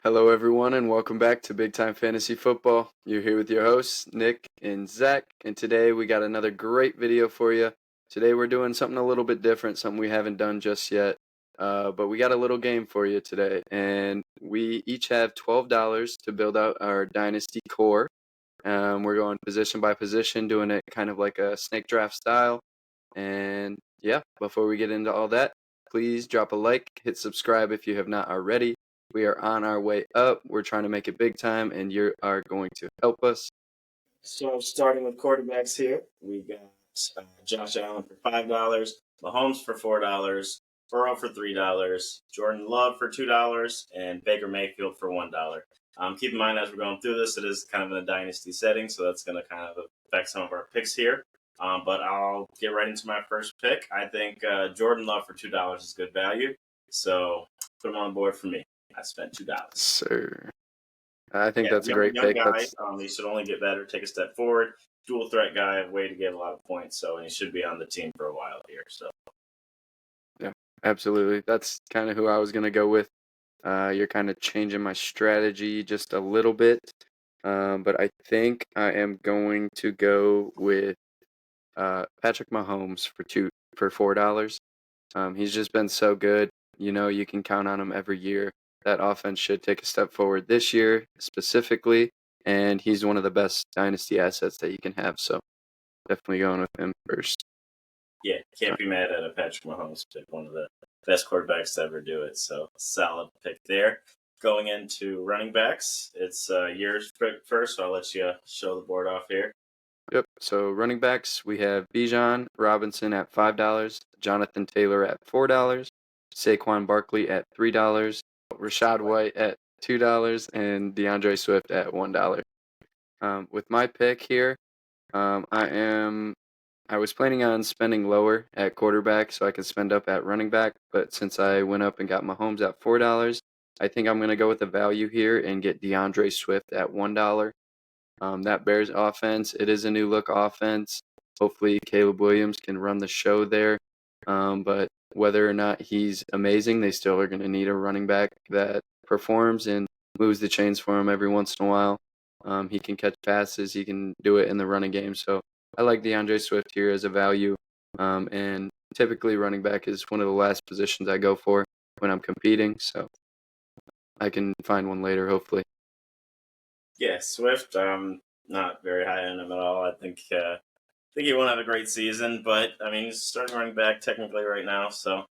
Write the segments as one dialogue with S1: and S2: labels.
S1: Hello, everyone, and welcome back to Big Time Fantasy Football. You're here with your hosts, Nick and Zach, and today we got another great video for you. Today we're doing something a little bit different, something we haven't done just yet, but we got a little game for you today, and we each have $12 to build out our Dynasty core. We're going position by position, doing it kind of like a snake draft style, and yeah, before we get into all that, please drop a like, hit subscribe if you have not already. We are on our way up. We're trying to make it big time, and you are going to help us.
S2: So starting with quarterbacks here, we got Josh Allen for $5, Mahomes for $4, Burrow for $3, Jordan Love for $2, and Baker Mayfield for $1. Keep in mind as we're going through this, it is kind of in a dynasty setting, so that's going to kind of affect some of our picks here. But I'll get right into my first pick. I think Jordan Love for $2 is good value, so put him on board for me. I spent $2.
S1: Sir, I think that's a great
S2: young
S1: pick.
S2: guy. He should only get better, take a step forward. Dual threat guy, way to get a lot of points. So, and he should be on the team for a while here. So,
S1: yeah, absolutely. That's kind of who I was going to go with. You're kind of changing my strategy just a little bit, but I think I am going to go with Patrick Mahomes for $4. He's just been so good. You know, you can count on him every year. That offense should take a step forward this year specifically, and he's one of the best dynasty assets that you can have. So definitely going with him first.
S2: yeah, can't be mad at a Patrick Mahomes pick, one of the best quarterbacks to ever do it. So, solid pick there. Going into running backs, it's yours pick first. So I'll let you show the board off here.
S1: Yep. So running backs, we have Bijan Robinson at $5, Jonathan Taylor at $4, Saquon Barkley at $3, Rashad White at $2, and DeAndre Swift at $1. With my pick here, I was planning on spending lower at quarterback so I could spend up at running back, but since I went up and got Mahomes at $4, I think I'm going to go with the value here and get DeAndre Swift at $1. That Bears offense, it is a new look offense. Hopefully Caleb Williams can run the show there. But whether or not he's amazing, they still are going to need a running back that performs and moves the chains for him every once in a while. He can catch passes. He can do it in the running game. So I like DeAndre Swift here as a value. And typically running back is one of the last positions I go for when I'm competing. So I can find one later, hopefully.
S2: Yeah, Swift. Not very high on him at all. I think he won't have a great season, but I mean he's starting running back technically right now, so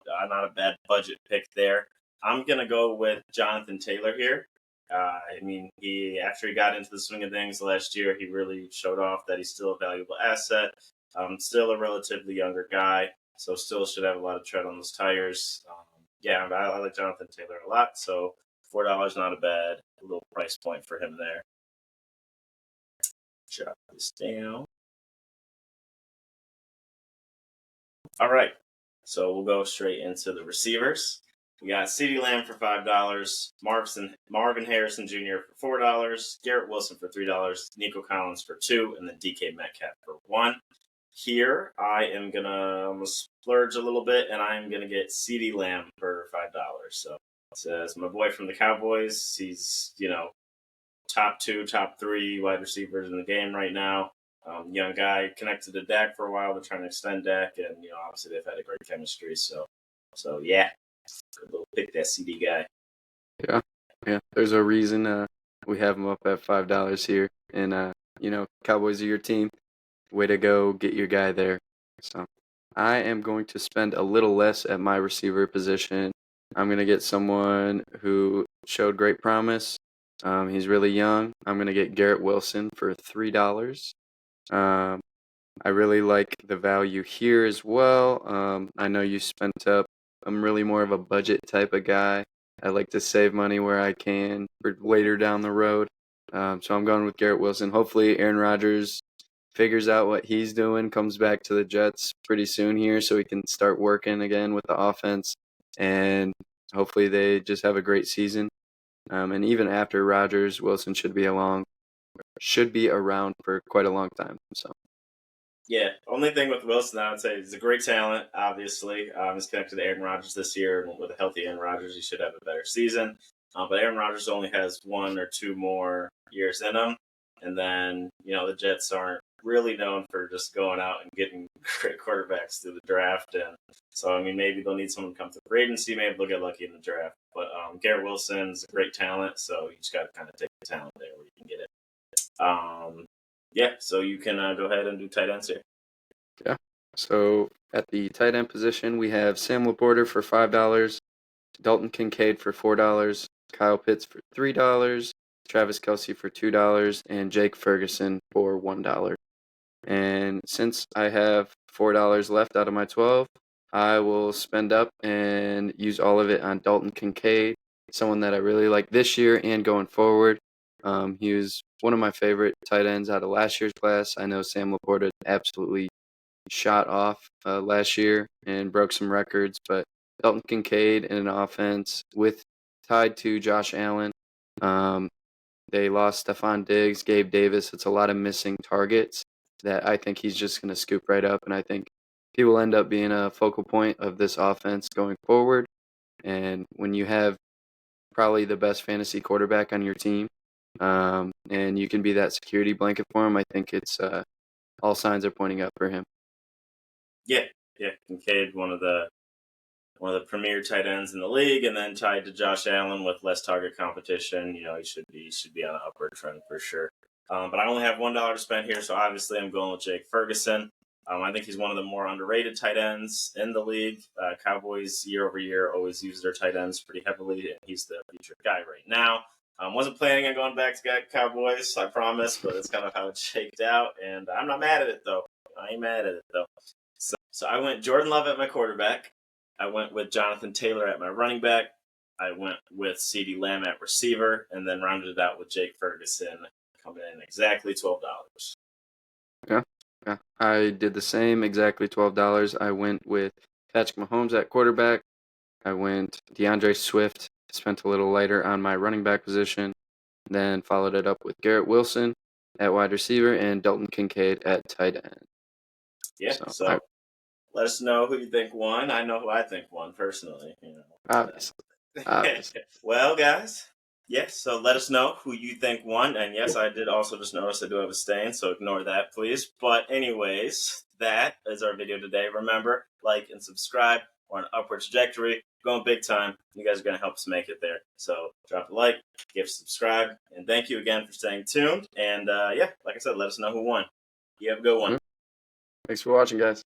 S2: not a bad budget pick there. I'm gonna go with Jonathan Taylor here. I mean, after he got into the swing of things last year, he really showed off that he's still a valuable asset. Still a relatively younger guy, so still should have a lot of tread on those tires. Yeah, I like Jonathan Taylor a lot, so $4 not a bad little price point for him there. Jot this down. All right, so we'll go straight into the receivers. We got CeeDee Lamb for $5, Marvin Harrison Jr. for $4, Garrett Wilson for $3, Nico Collins for $2, and then DK Metcalf for $1. Here, I am gonna splurge a little bit, and I'm gonna get CeeDee Lamb for $5. So it's my boy from the Cowboys. He's top 2, top 3 wide receivers in the game right now. Young guy connected to Dak for a while. They're trying to extend Dak, and obviously they've had a great chemistry. So yeah, good little pick, that CD guy.
S1: Yeah. There's a reason we have him up at $5 here, and Cowboys are your team. Way to go, get your guy there. So I am going to spend a little less at my receiver position. I'm going to get someone who showed great promise. He's really young. I'm going to get Garrett Wilson for $3. I really like the value here as well. I know you spent up. I'm really more of a budget type of guy. I like to save money where I can for later down the road. So I'm going with Garrett Wilson. Hopefully Aaron Rodgers figures out what he's doing, comes back to the Jets pretty soon here so he can start working again with the offense. And hopefully they just have a great season. And even after Rodgers, Wilson should be around for quite a long time. So.
S2: Yeah, only thing with Wilson, I would say he's a great talent, obviously. He's connected to Aaron Rodgers this year, and with a healthy Aaron Rodgers, he should have a better season. But Aaron Rodgers only has 1 or 2 more years in him. And then, the Jets aren't really known for just going out and getting great quarterbacks through the draft. And so, maybe they'll need someone to come through free agency. Maybe they'll get lucky in the draft. But Garrett Wilson's a great talent. So you just got to kind of take the talent there where you can get it. So you can go ahead and do tight ends here.
S1: Yeah. So at the tight end position, we have Sam Laporta for $5, Dalton Kincaid for $4, Kyle Pitts for $3, Travis Kelce for $2, and Jake Ferguson for $1. And since I have $4 left out of my 12, I will spend up and use all of it on Dalton Kincaid, someone that I really like this year and going forward. He was one of my favorite tight ends out of last year's class. I know Sam Laporta absolutely shot off last year and broke some records, but Dalton Kincaid in an offense tied to Josh Allen. They lost Stephon Diggs, Gabe Davis. It's a lot of missing targets that I think he's just going to scoop right up, and I think he will end up being a focal point of this offense going forward. And when you have probably the best fantasy quarterback on your team, and you can be that security blanket for him, I think it's all signs are pointing up for him.
S2: Yeah, Kincaid, one of the premier tight ends in the league, and then tied to Josh Allen with less target competition. He should be on an upward trend for sure. But I only have $1 to spend here, so obviously I'm going with Jake Ferguson. I think he's one of the more underrated tight ends in the league. Cowboys year over year always use their tight ends pretty heavily, and he's the featured guy right now. Wasn't planning on going back to Cowboys, I promise, but that's kind of how it shaked out, and I'm not mad at it though. I ain't mad at it though. So I went Jordan Love at my quarterback. I went with Jonathan Taylor at my running back. I went with CeeDee Lamb at receiver, and then rounded it out with Jake Ferguson coming in exactly $12.
S1: Yeah. I did the same, exactly $12. I went with Patrick Mahomes at quarterback. I went DeAndre Swift, spent a little lighter on my running back position, then followed it up with Garrett Wilson at wide receiver and Dalton Kincaid at tight end.
S2: Yeah, so let us know who you think won. I know who I think won personally.
S1: Obviously.
S2: Well, guys, yes, so let us know who you think won. And yes, I did also just notice I do have a stain, so ignore that, please. But anyways, that is our video today. Remember, like and subscribe. We're on an upward trajectory, going big time. You guys are going to help us make it there. So drop a like, subscribe, and thank you again for staying tuned. And like I said, let us know who won. You have a good one.
S1: Thanks for watching, guys.